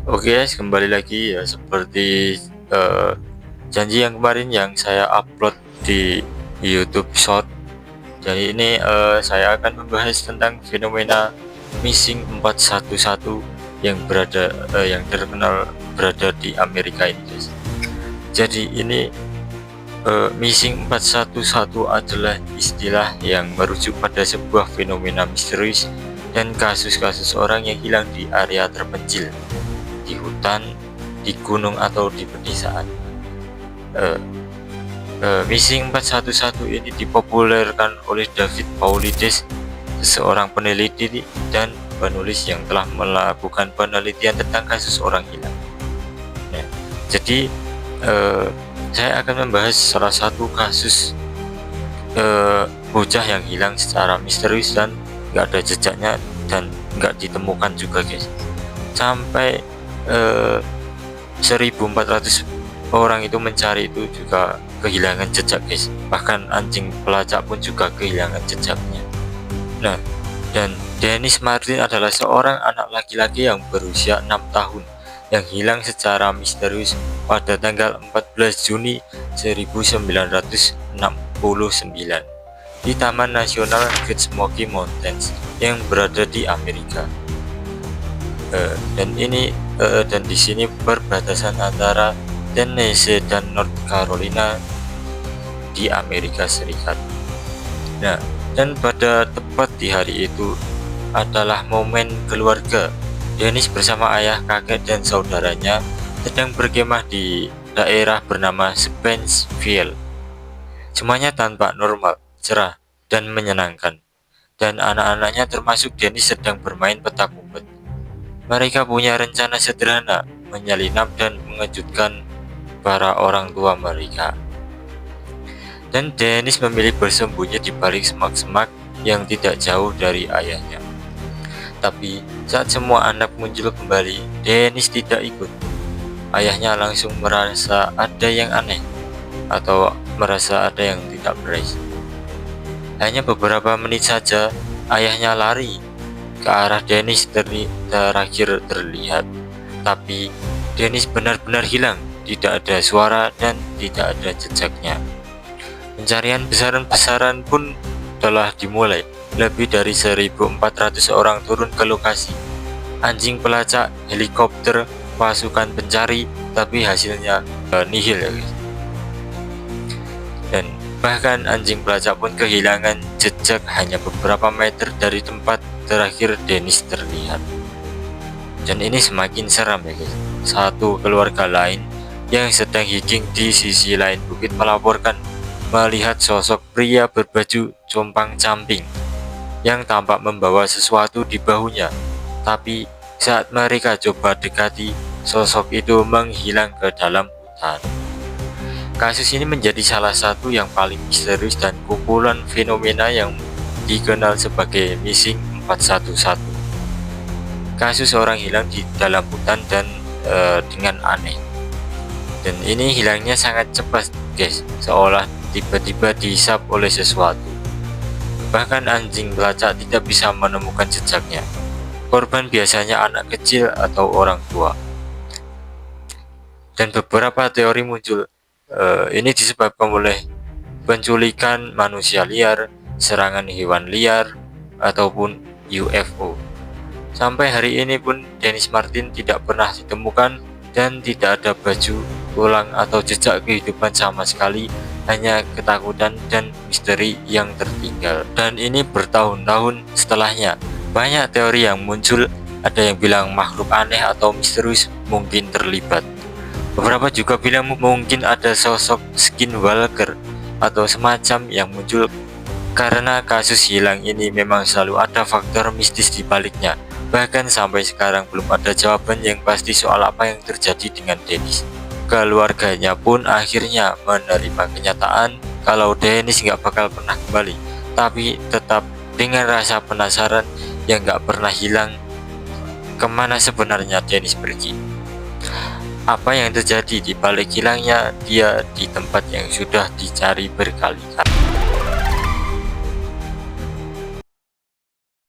Oke guys, kembali lagi ya seperti janji yang kemarin yang saya upload di YouTube Short. Jadi ini saya akan membahas tentang fenomena Missing 411 yang terkenal berada di Amerika ini guys. Jadi ini Missing 411 adalah istilah yang merujuk pada sebuah fenomena misterius dan kasus-kasus orang yang hilang di area terpencil, di hutan, di gunung atau di pedesaan. Missing 411 ini dipopulerkan oleh David Paulides, seorang peneliti dan penulis yang telah melakukan penelitian tentang kasus orang hilang. Nah, jadi saya akan membahas salah satu kasus bocah yang hilang secara misterius dan nggak ada jejaknya dan nggak ditemukan juga guys. Sampai 1400 orang itu mencari itu juga kehilangan jejak guys. Bahkan anjing pelacak pun juga kehilangan jejaknya. Nah, dan Dennis Martin adalah seorang anak laki-laki yang berusia 6 tahun yang hilang secara misterius pada tanggal 14 Juni 1969 di Taman Nasional Great Smoky Mountains yang berada di Amerika. Dan di sini perbatasan antara Tennessee dan North Carolina di Amerika Serikat. Nah, dan pada tepat di hari itu adalah momen keluarga. Dennis bersama ayah, kakek, dan saudaranya sedang berkemah di daerah bernama Spencerville. Semuanya tampak normal, cerah, dan menyenangkan. Dan anak-anaknya termasuk Dennis sedang bermain petak umpet. Mereka punya rencana sederhana, menyelinap dan mengejutkan para orang tua mereka. Dan Dennis memilih bersembunyi di balik semak-semak yang tidak jauh dari ayahnya. Tapi saat semua anak muncul kembali, Dennis tidak ikut. Ayahnya langsung merasa ada yang aneh atau merasa ada yang tidak beres. Hanya beberapa menit saja, ayahnya lari ke arah Dennis terakhir terlihat. Tapi Dennis benar-benar hilang, tidak ada suara dan tidak ada jejaknya. Pencarian besar-besaran pun telah dimulai. Lebih dari 1.400 orang turun ke lokasi. Anjing pelacak, helikopter, pasukan pencari, tapi hasilnya nihil ya guys. Dan bahkan anjing pelacak pun kehilangan jejak hanya beberapa meter dari tempat terakhir Dennis terlihat. Dan ini semakin seram ya guys. Satu keluarga lain yang sedang hiking di sisi lain bukit melaporkan melihat sosok pria berbaju compang-camping yang tampak membawa sesuatu di bahunya. Tapi saat mereka coba dekati, sosok itu menghilang ke dalam hutan. Kasus ini menjadi salah satu yang paling misterius dan kumpulan fenomena yang dikenal sebagai Missing 411. Kasus orang hilang di dalam hutan dan dengan aneh. Dan ini hilangnya sangat cepat guys, seolah tiba-tiba dihisap oleh sesuatu. Bahkan anjing pelacak tidak bisa menemukan jejaknya. Korban biasanya anak kecil atau orang tua. Dan beberapa teori muncul. Ini disebabkan oleh penculikan manusia liar, serangan hewan liar, ataupun UFO. Sampai hari ini pun Dennis Martin tidak pernah ditemukan dan tidak ada baju, tulang, atau jejak kehidupan sama sekali, hanya ketakutan dan misteri yang tertinggal. Dan ini bertahun-tahun setelahnya. Banyak teori yang muncul, ada yang bilang makhluk aneh atau misterius mungkin terlibat. Beberapa juga bilang mungkin ada sosok skinwalker atau semacam yang muncul. Karena kasus hilang ini memang selalu ada faktor mistis di baliknya. Bahkan sampai sekarang belum ada jawaban yang pasti soal apa yang terjadi dengan Dennis. Keluarganya pun akhirnya menerima kenyataan kalau Dennis nggak bakal pernah kembali, tapi tetap dengan rasa penasaran yang nggak pernah hilang. Kemana sebenarnya Dennis pergi? Apa yang terjadi di balik hilangnya dia di tempat yang sudah dicari berkali-kali?